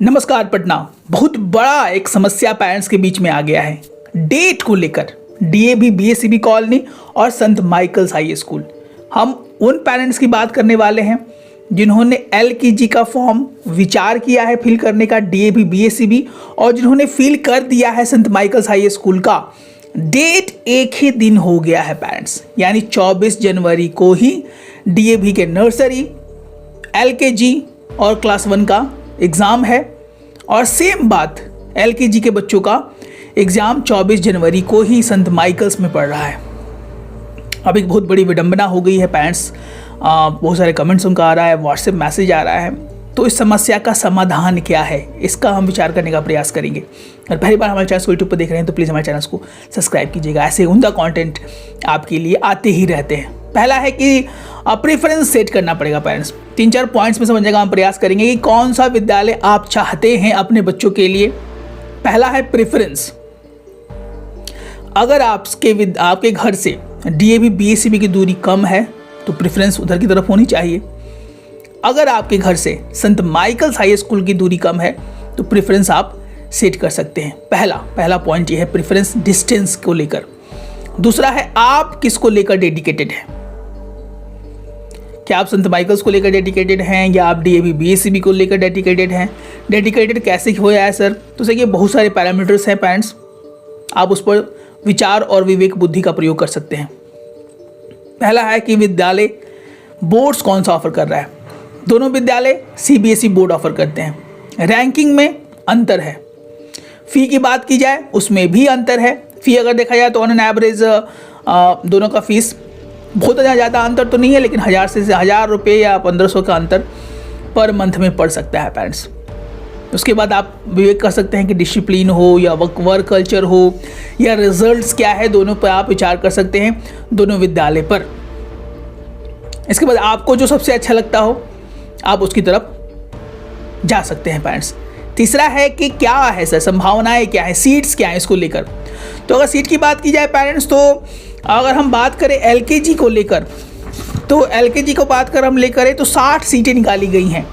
नमस्कार पटना। बहुत बड़ा एक समस्या पेरेंट्स के बीच में आ गया है डेट को लेकर। डीएवी बीएससीबी कॉलोनी और संत माइकल्स हाई स्कूल। हम उन पेरेंट्स की बात करने वाले हैं जिन्होंने एलकेजी का फॉर्म विचार किया है फिल करने का डीएवी बीएससीबी, और जिन्होंने फिल कर दिया है संत माइकल्स हाई स्कूल का। डेट एक ही दिन हो गया है पेरेंट्स, यानी 24 जनवरी को ही डीएवी के नर्सरी, एलकेजी और क्लास 1 का एग्ज़ाम है, और सेम बात एलकेजी के बच्चों का एग्ज़ाम 24 जनवरी को ही संत माइकल्स में पड़ रहा है। अब एक बहुत बड़ी विडंबना हो गई है पेरेंट्स। बहुत सारे कमेंट्स उनका आ रहा है, व्हाट्सएप मैसेज आ रहा है। तो इस समस्या का समाधान क्या है, इसका हम विचार करने का प्रयास करेंगे। अगर पहली बार हमारे चैनल को यूट्यूब पर देख रहे हैं तो प्लीज़ हमारे चैनल को सब्सक्राइब कीजिएगा। ऐसे उनका कंटेंट आपके लिए आते ही रहते हैं। पहला है कि प्रेफरेंस सेट करना पड़ेगा पेरेंट्स। 3-4 पॉइंट्स में समझने का हम प्रयास करेंगे कि कौन सा विद्यालय आप चाहते हैं अपने बच्चों के लिए। पहला है प्रेफरेंस। अगर आपके घर से डीएवी बीएससीबी की दूरी कम है तो प्रेफरेंस उधर की तरफ होनी चाहिए। अगर आपके घर से संत माइकल्स हाई स्कूल की दूरी कम है तो प्रेफरेंस आप सेट कर सकते हैं। पहला पॉइंट ये है प्रेफरेंस डिस्टेंस को लेकर। दूसरा है आप किसको लेकर डेडिकेटेड हैं। क्या आप संत माइकल्स को लेकर डेडिकेटेड हैं या आप डीएवी बीएससीबी को लेकर डेडिकेटेड हैं। डेडिकेटेड कैसे होया है सर, तो देखिए बहुत सारे पैरामीटर्स हैं पेरेंट्स। आप उस पर विचार और विवेक बुद्धि का प्रयोग कर सकते हैं। पहला है कि विद्यालय बोर्ड्स कौन सा ऑफर कर रहा है। दोनों विद्यालय सीबीएसई बोर्ड ऑफर करते हैं। रैंकिंग में अंतर है। फ़ी की बात की जाए उसमें भी अंतर है। फ़ी अगर देखा जाए तो ऑन एन एवरेज दोनों का फीस बहुत ज़्यादा अंतर तो नहीं है, लेकिन 1000 से 1000 रुपये या 1500 का अंतर पर मंथ में पड़ सकता है पेरेंट्स। उसके बाद आप विवेक कर सकते हैं कि डिसिप्लिन हो या वर्क कल्चर हो या रिजल्ट्स क्या है, दोनों पर आप विचार कर सकते हैं, दोनों विद्यालय पर। इसके बाद आपको जो सबसे अच्छा लगता हो आप उसकी तरफ जा सकते हैं पेरेंट्स। तीसरा है कि क्या है सर, संभावनाएं क्या है, सीट्स क्या है इसको लेकर। तो अगर सीट की बात की जाए पेरेंट्स, तो अगर हम बात करें एलकेजी को लेकर, तो एलकेजी को बात कर हम लेकर तो 60 सीटें निकाली गई हैं।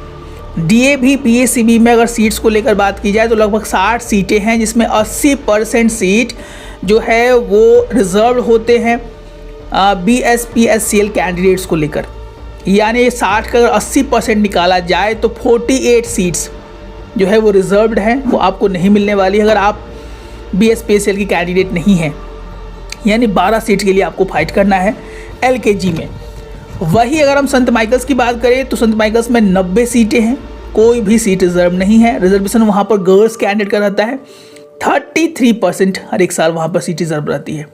डीएवी बीएससीबी में अगर सीट्स को लेकर बात की जाए तो लगभग 60 सीटें हैं, जिसमें 80% सीट जो है वो रिजर्व होते हैं बीएसपीएससीएल कैंडिडेट्स को लेकर। यानी 60 का अगर 80% निकाला जाए तो 48 सीट्स जो है वो रिजर्व्ड हैं, वो आपको नहीं मिलने वाली अगर आप बीएसपीएससीएल की कैंडिडेट नहीं हैं। यानी 12 सीट के लिए आपको फाइट करना है एलकेजी में। वही अगर हम संत माइकल्स की बात करें तो संत माइकल्स में 90 सीटें हैं, कोई भी सीट रिजर्व नहीं है। रिजर्वेशन वहाँ पर गर्ल्स कैंडिडेट का रहता है। 33% हर एक साल वहाँ पर सीट रिजर्व रहती है।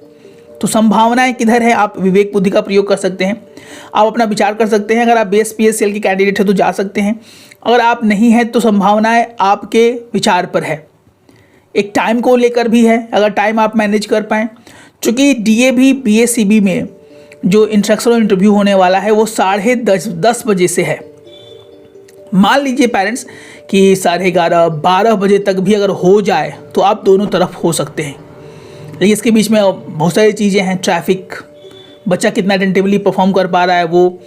तो संभावनाएं किधर है, आप विवेक बुद्धि का प्रयोग कर सकते हैं। आप अपना विचार कर सकते हैं। अगर आप बीएसपीएससीएल की कैंडिडेट है तो जा सकते हैं, अगर आप नहीं हैं तो संभावनाएं आपके विचार पर है। एक टाइम को लेकर भी है, अगर टाइम आप मैनेज कर पाएँ। चूँकि डीएवी बीएससीबी में जो इंस्ट्रक्शनल इंटरव्यू होने वाला है वो 10:30 बजे से है। मान लीजिए पेरेंट्स कि 11:30 12 बजे तक भी अगर हो जाए तो आप दोनों तरफ हो सकते हैं। लेकिन इसके बीच में बहुत सारी चीज़ें हैं। ट्रैफिक, बच्चा कितना अटेंटिवली परफॉर्म कर पा रहा है, वो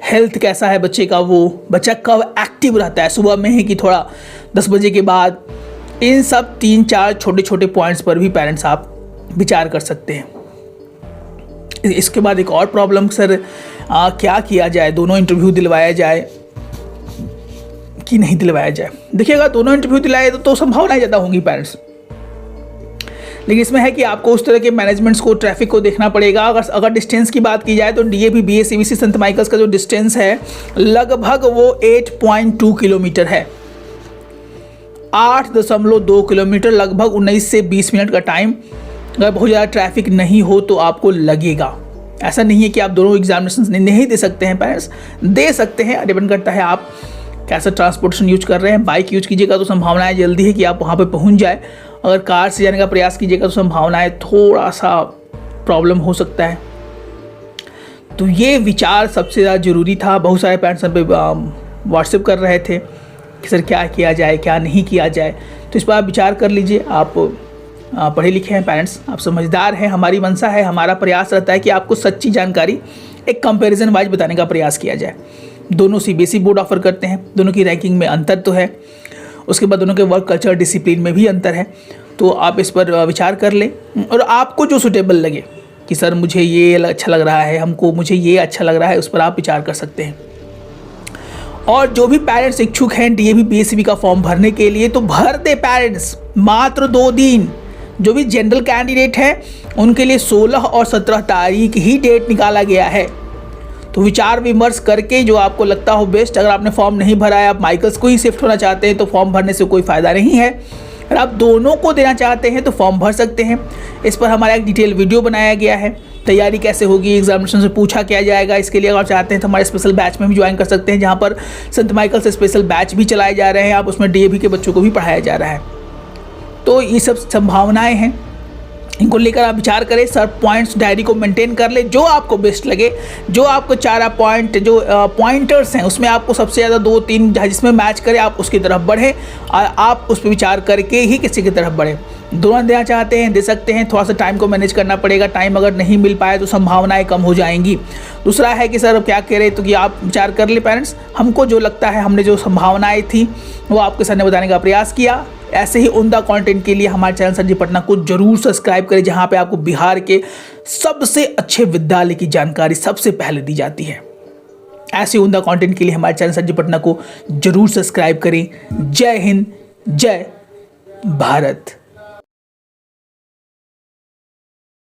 हेल्थ कैसा है बच्चे का, वो बच्चा कब एक्टिव रहता है, सुबह में है कि थोड़ा 10 बजे के बाद। इन सब 3-4 छोटे पॉइंट्स पर भी पेरेंट्स आप विचार कर सकते हैं। इसके बाद एक और प्रॉब्लम सर, क्या किया जाए, दोनों इंटरव्यू दिलवाया जाए कि नहीं दिलवाया जाए। देखिएगा दोनों इंटरव्यू दिलाए तो संभावनाएं ज़्यादा होंगी पेरेंट्स, लेकिन इसमें है कि आपको उस तरह के मैनेजमेंट्स को, ट्रैफिक को देखना पड़ेगा। अगर डिस्टेंस की बात की जाए तो डीएवी बीएससीबी से संत माइकल्स का जो डिस्टेंस है लगभग वो 8.2 किलोमीटर है। 8.2 किलोमीटर, लगभग 19 से 20 मिनट का टाइम अगर बहुत ज़्यादा ट्रैफिक नहीं हो तो आपको लगेगा। ऐसा नहीं है कि आप दोनों एग्जामिनेशन नहीं दे सकते हैं पेरेंट्स, दे सकते हैं। डिपेंड करता है आप कैसा ट्रांसपोर्टेशन यूज कर रहे हैं। बाइक यूज कीजिएगा तो संभावनाएं जल्दी है कि आप वहाँ पे पहुँच जाए। अगर कार से जाने का प्रयास कीजिएगा तो संभावनाएं थोड़ा सा प्रॉब्लम हो सकता है। तो ये विचार सबसे ज़्यादा ज़रूरी था। बहुत सारे पेरेंट्स पे व्हाट्सएप कर रहे थे कि सर क्या किया जाए, क्या नहीं किया जाए। तो इस पर आप विचार कर लीजिए। आप पढ़े लिखे हैं पेरेंट्स, आप समझदार हैं। हमारी मंशा है, हमारा प्रयास रहता है कि आपको सच्ची जानकारी एक कंपैरिजन वाइज बताने का प्रयास किया जाए। दोनों सीबीएसई बोर्ड ऑफर करते हैं, दोनों की रैंकिंग में अंतर तो है। उसके बाद दोनों के वर्क कल्चर डिसिप्लिन में भी अंतर है। तो आप इस पर विचार कर लें और आपको जो सूटेबल लगे कि सर मुझे ये अच्छा लग रहा है, मुझे ये अच्छा लग रहा है, उस पर आप विचार कर सकते हैं। और जो भी पेरेंट्स इच्छुक हैं डीएवी पीएससीबी का फॉर्म भरने के लिए तो भर दे पेरेंट्स, मात्र 2 दिन। जो भी जनरल कैंडिडेट हैं उनके लिए 16 और 17 तारीख ही डेट निकाला गया है। तो विचार विमर्श करके जो आपको लगता हो बेस्ट, अगर आपने फॉर्म नहीं भरा है, आप माइकल्स को ही शिफ्ट होना चाहते हैं तो फॉर्म भरने से कोई फ़ायदा नहीं है। अगर आप दोनों को देना चाहते हैं तो फॉर्म भर सकते हैं। इस पर हमारा एक डिटेल वीडियो बनाया गया है, तैयारी कैसे होगी, एग्जामिनेशन से पूछा क्या जाएगा। इसके लिए अगर आप चाहते हैं तो हमारे स्पेशल बैच में भी ज्वाइन कर सकते हैं, जहाँ पर संत माइकल से स्पेशल बैच भी चलाए जा रहे हैं। आप उसमें डीएवी के बच्चों को भी पढ़ाया जा रहा है। तो ये सब संभावनाएं हैं, इनको लेकर आप विचार करें। सर पॉइंट्स डायरी को मेंटेन कर ले, जो आपको बेस्ट लगे, जो आपको 4 पॉइंट जो पॉइंटर्स हैं उसमें आपको सबसे ज़्यादा 2-3 जिसमें मैच करे आप उसकी तरफ बढ़ें और आप उस पर विचार करके ही किसी की तरफ बढ़ें। दोनों देना चाहते हैं दे सकते हैं, थोड़ा सा टाइम को मैनेज करना पड़ेगा। टाइम अगर नहीं मिल पाए तो संभावनाएं कम हो जाएंगी। दूसरा है कि सर क्या कह रहे, तो कि आप विचार कर ले पेरेंट्स, हमको जो लगता है, हमने जो संभावनाएं थी वो आपके सामने बताने का प्रयास किया। ऐसे ही उम्दा कंटेंट के लिए हमारे चैनल संजीव पटना को जरूर सब्सक्राइब करें, जहां पे आपको बिहार के सबसे अच्छे विद्यालय की जानकारी सबसे पहले दी जाती है। ऐसे उम्दा कंटेंट के लिए हमारे चैनल संजीव पटना को जरूर सब्सक्राइब करें। जय हिंद, जय भारत।